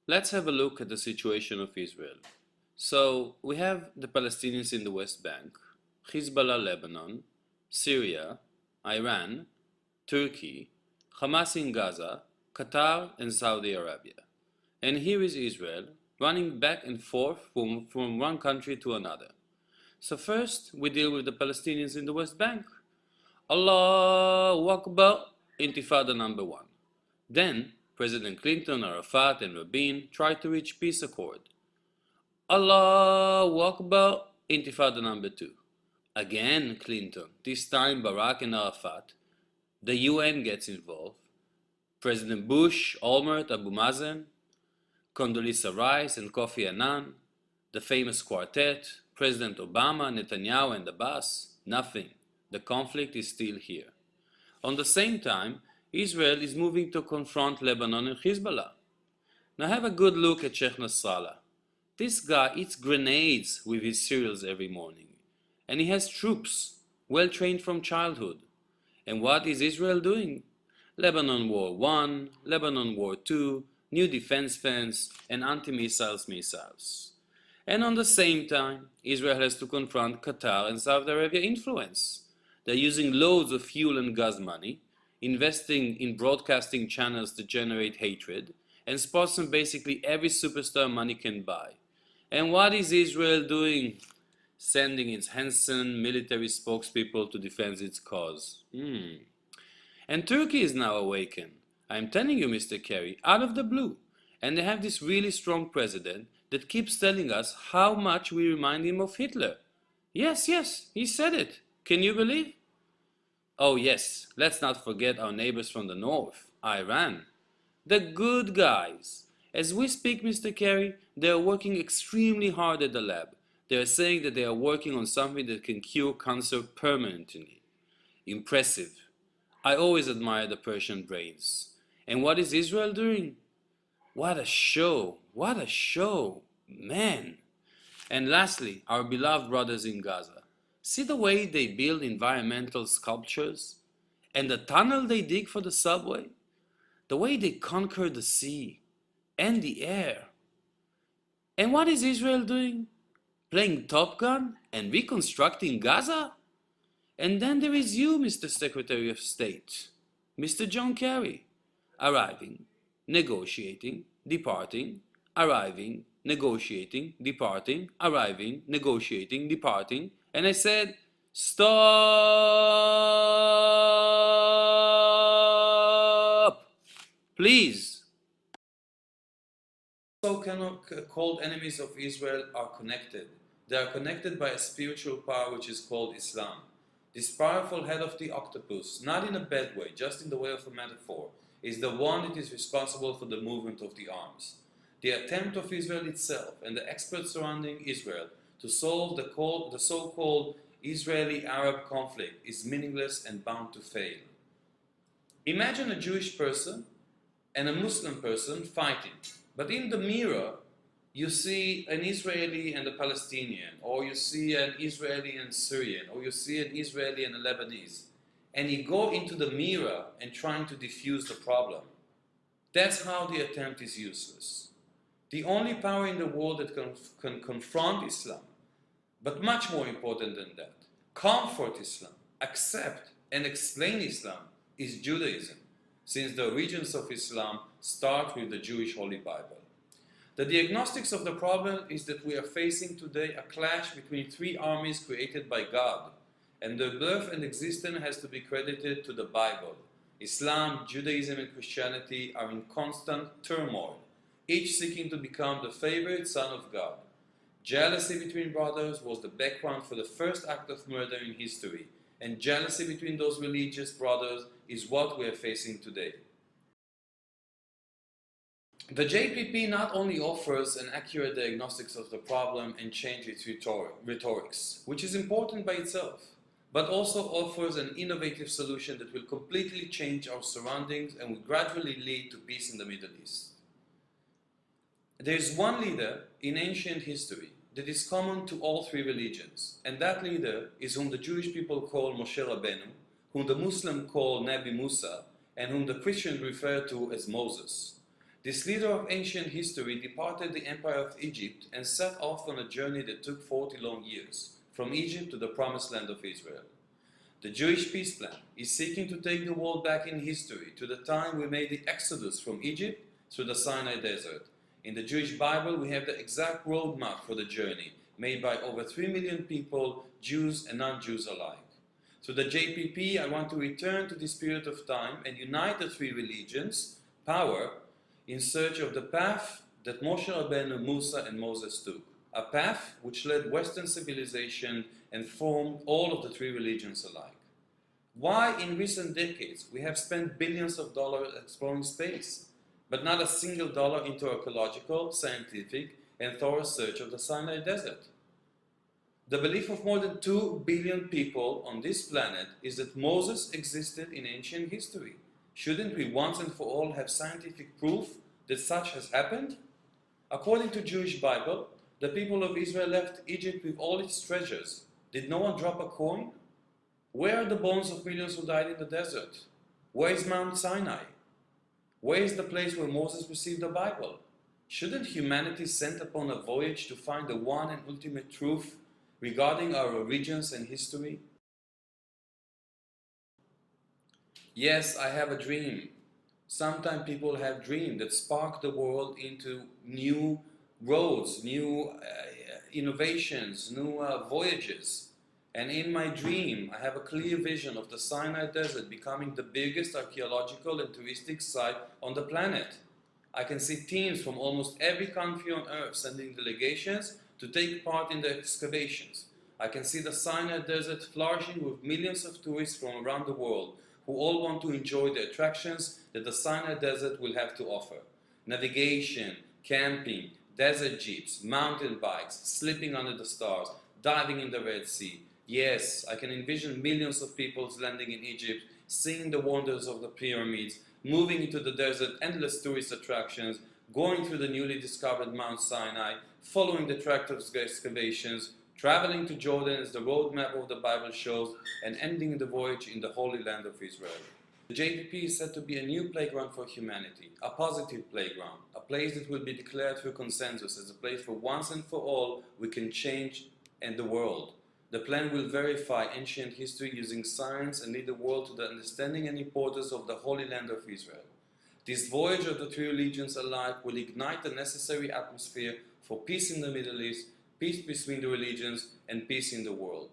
Let's have a look at the situation of Israel. So, we have the Palestinians in the West Bank, Hezbollah Lebanon, Syria, Iran, Turkey, Hamas in Gaza, Qatar, and Saudi Arabia. And here is Israel, running back and forth from one country to another. So first, we deal with the Palestinians in the West Bank. Allahu Akbar, Intifada number one. Then, President Clinton, Arafat, and Rabin tried to reach peace accord. Allahu Akbar, Intifada number two. Again Clinton, this time Barack and Arafat. The UN gets involved. President Bush, Olmert, Abu Mazen, Condoleezza Rice and Kofi Annan, the famous quartet, President Obama, Netanyahu and Abbas, nothing. The conflict is still here. On the same time, Israel is moving to confront Lebanon and Hezbollah. Now have a good look at Sheikh Nasrallah. This guy eats grenades with his cereals every morning. And he has troops, well trained from childhood. And what is Israel doing? Lebanon War 1, Lebanon War 2, new defense fence, and anti-missiles missiles. And on the same time, Israel has to confront Qatar and Saudi Arabia influence. They're using loads of fuel and gas money, investing in broadcasting channels to generate hatred, and sponsoring basically every superstar money can buy. And what is Israel doing? Sending its handsome military spokespeople to defend its cause. And Turkey is now awakened. I'm telling you, Mr. Kerry, out of the blue. And they have this really strong president that keeps telling us how much we remind him of Hitler. Yes, he said it. Can you believe? Oh yes, let's not forget our neighbors from the north, Iran. The good guys. As we speak, Mr. Kerry, they are working extremely hard at the lab. They are saying that they are working on something that can cure cancer permanently. Impressive. I always admire the Persian brains. And what is Israel doing? What a show! What a show! Man! And lastly, our beloved brothers in Gaza. See the way they build environmental sculptures? And the tunnel they dig for the subway? The way they conquer the sea and the air. And what is Israel doing? Playing Top Gun and reconstructing Gaza? And then there is you, Mr. Secretary of State, Mr. John Kerry, arriving, negotiating, departing, arriving, negotiating, departing, arriving, negotiating, departing, and I said, stop! Please. So-called enemies of Israel are connected. They are connected by a spiritual power which is called Islam. This powerful head of the octopus, not in a bad way, just in the way of a metaphor, is the one that is responsible for the movement of the arms. The attempt of Israel itself and the experts surrounding Israel to solve the so-called Israeli-Arab conflict is meaningless and bound to fail. Imagine a Jewish person and a Muslim person fighting, but in the mirror you see an Israeli and a Palestinian, or you see an Israeli and Syrian, or you see an Israeli and a Lebanese, and you go into the mirror and trying to diffuse the problem. That's how the attempt is useless. The only power in the world that can confront Islam, but much more important than that, comfort Islam, accept and explain Islam, is Judaism, since the origins of Islam start with the Jewish Holy Bible. The diagnostics of the problem is that we are facing today a clash between three armies created by God, and their birth and existence has to be credited to the Bible. Islam, Judaism, and Christianity are in constant turmoil, each seeking to become the favorite son of God. Jealousy between brothers was the background for the first act of murder in history, and jealousy between those religious brothers is what we are facing today. The JPP not only offers an accurate diagnostics of the problem and change its rhetorics, which is important by itself, but also offers an innovative solution that will completely change our surroundings and will gradually lead to peace in the Middle East. There is one leader in ancient history that is common to all three religions, and that leader is whom the Jewish people call Moshe Rabbeinu, whom the Muslims call Nabi Musa, and whom the Christians refer to as Moses. This leader of ancient history departed the Empire of Egypt and set off on a journey that took 40 long years, from Egypt to the promised land of Israel. The Jewish peace plan is seeking to take the world back in history to the time we made the exodus from Egypt through the Sinai desert. In the Jewish Bible, we have the exact roadmap for the journey, made by over 3 million people, Jews and non-Jews alike. Through the JPP, I want to return to this period of time and unite the three religions, power, in search of the path that Moshe Rabbeinu, Musa and Moses took. A path which led Western civilization and formed all of the three religions alike. Why in recent decades we have spent billions of dollars exploring space, but not a single dollar into archaeological, scientific and thorough search of the Sinai desert? The belief of more than 2 billion people on this planet is that Moses existed in ancient history. Shouldn't we once and for all have scientific proof that such has happened? According to Jewish Bible, the people of Israel left Egypt with all its treasures. Did no one drop a coin? Where are the bones of millions who died in the desert? Where is Mount Sinai? Where is the place where Moses received the Bible? Shouldn't humanity sent upon a voyage to find the one and ultimate truth regarding our origins and history? Yes, I have a dream. Sometimes people have dreams that spark the world into new roads, new innovations, new voyages. And in my dream, I have a clear vision of the Sinai desert becoming the biggest archaeological and touristic site on the planet. I can see teams from almost every country on earth sending delegations to take part in the excavations. I can see the Sinai desert flourishing with millions of tourists from around the world who all want to enjoy the attractions that the Sinai desert will have to offer. Navigation, camping, desert jeeps, mountain bikes, sleeping under the stars, diving in the Red Sea. Yes, I can envision millions of people landing in Egypt, seeing the wonders of the pyramids, moving into the desert, endless tourist attractions, going through the newly discovered Mount Sinai, following the tract of excavations, traveling to Jordan as the roadmap of the Bible shows, and ending the voyage in the Holy Land of Israel. The JPP is said to be a new playground for humanity, a positive playground, a place that will be declared through consensus as a place where once and for all we can change the world. The plan will verify ancient history using science and lead the world to the understanding and importance of the Holy Land of Israel. This voyage of the three religions alike will ignite the necessary atmosphere for peace in the Middle East, peace between the religions, and peace in the world.